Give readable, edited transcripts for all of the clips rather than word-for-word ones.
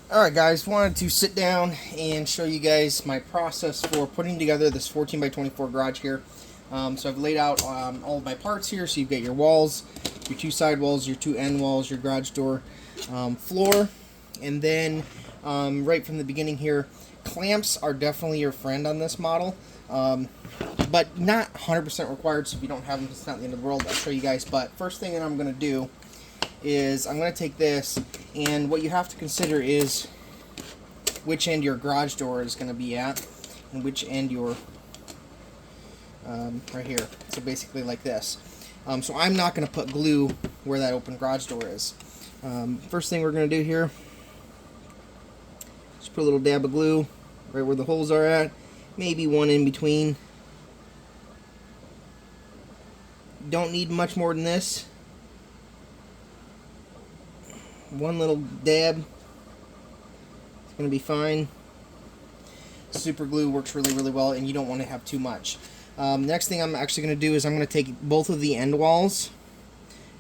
Alright guys, wanted to sit down and show you guys my process for putting together this 14 by 24 garage here. So I've laid out all of my parts here. So you've got your walls, your two side walls, your two end walls, your garage door, floor, and then right from the beginning here, clamps are definitely your friend on this model, but not 100% required. So if you don't have them, it's not the end of the world. I'll show you guys. But first thing that I'm going to do is I'm going to take this, and what you have to consider is which end your garage door is going to be at and which end your right here. So basically like this. So I'm not going to put glue where that open garage door is. First thing we're going to do here, just put a little dab of glue right where the holes are at, maybe one in between. Don't need much more than this. One little dab, it's going to be fine. Super glue works really well, and you don't want to have too much. Next thing I'm actually going to do is I'm going to take both of the end walls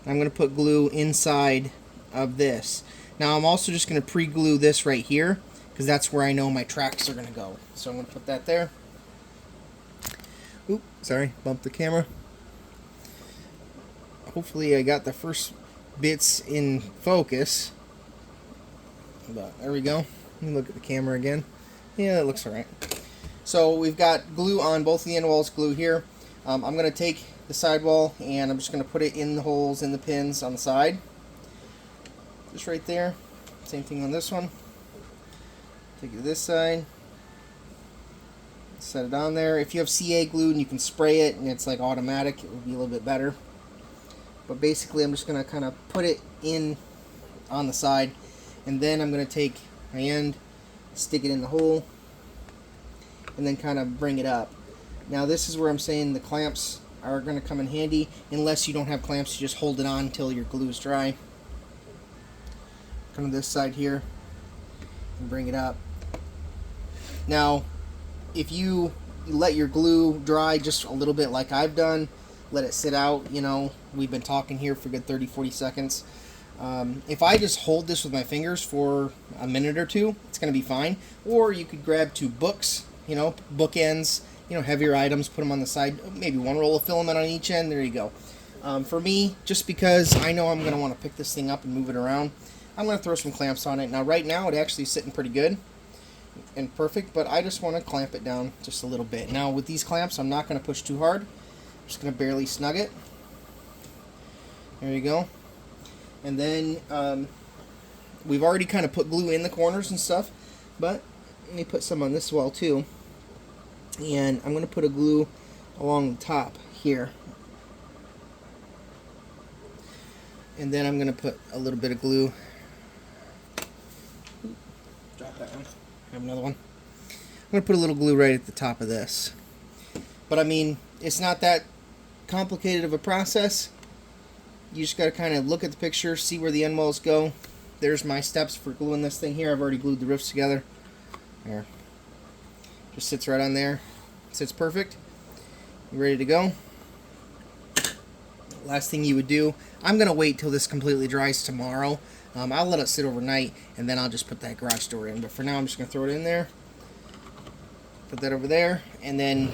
and I'm going to put glue inside of this. Now I'm also just going to pre-glue this right here because that's where I know my tracks are going to go. So I'm going to put that there. Oop, sorry, bumped the camera. Hopefully I got the first bits in focus, but there we go. Let me look at the camera again. Yeah, that looks alright. So we've got glue on both the end walls, glue here. I'm going to take the sidewall and I'm just going to put it in the holes in the pins on the side, just right there. Same thing on this one. Take it to this side, set it on there. If you have CA glue and you can spray it and it's like automatic, it would be a little bit better. But basically I'm just going to kind of put it in on the side, and then I'm going to take my end, stick it in the hole, and then kind of bring it up. Now this is where I'm saying the clamps are going to come in handy. Unless you don't have clamps, you just hold it on until your glue is dry. Come to this side here and bring it up. Now if you let your glue dry just a little bit like I've done, let it sit out, you know, we've been talking here for a good 30-40 seconds. If I just hold this with my fingers for a minute or two, it's going to be fine. Or you could grab two books, you know, bookends, you know, heavier items, put them on the side, maybe one roll of filament on each end, there you go. For me, just because I know I'm going to want to pick this thing up and move it around, I'm going to throw some clamps on it. Now right now it actually is sitting pretty good and perfect, but I just want to clamp it down just a little bit. Now with these clamps, I'm not going to push too hard. I'm just going to barely snug it. There you go. And then we've already kind of put glue in the corners and stuff, but let me put some on this wall too. And I'm going to put a glue along the top here. And then I'm going to put a little bit of glue. Drop that one. Have another one. I'm going to put a little glue right at the top of this. But I mean, it's not that complicated of a process. You just got to kind of look at the picture, see where the end walls go. There's my steps for gluing this thing here. I've already glued the roofs together. There. Just sits right on there. Sits perfect. You ready to go? Last thing you would do, I'm going to wait till this completely dries tomorrow. I'll let it sit overnight, and then I'll just put that garage door in. But for now, I'm just going to throw it in there. Put that over there, and then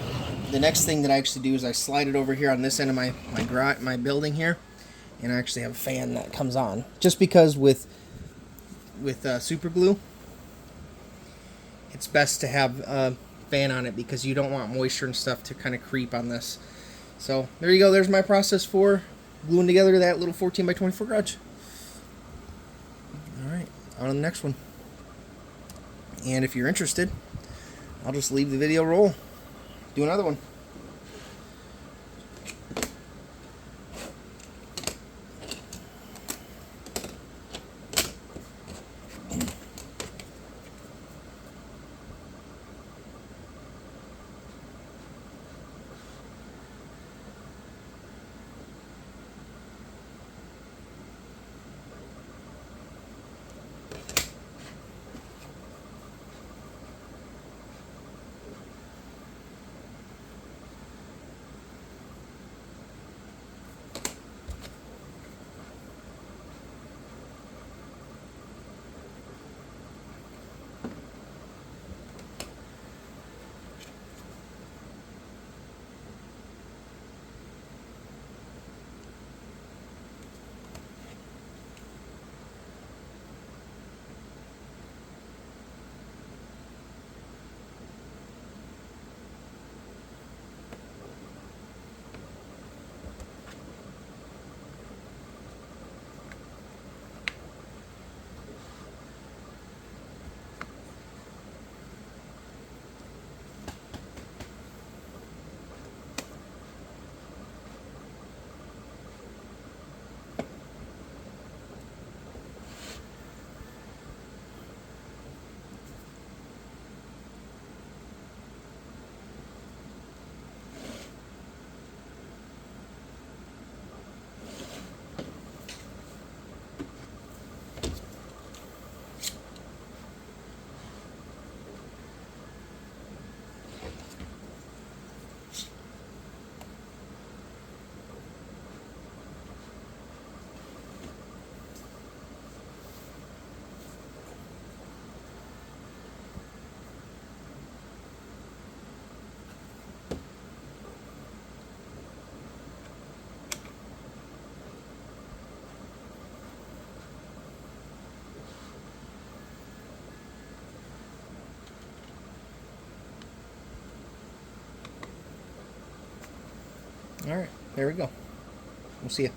the next thing that I actually do is I slide it over here on this end of my building here, and I actually have a fan that comes on. Just because with super glue, it's best to have a fan on it because you don't want moisture and stuff to kind of creep on this. So there you go. There's my process for gluing together that little 14 by 24 garage. All right, on to the next one. And if you're interested, I'll just leave the video roll. Do another one. All right, there we go. We'll see you.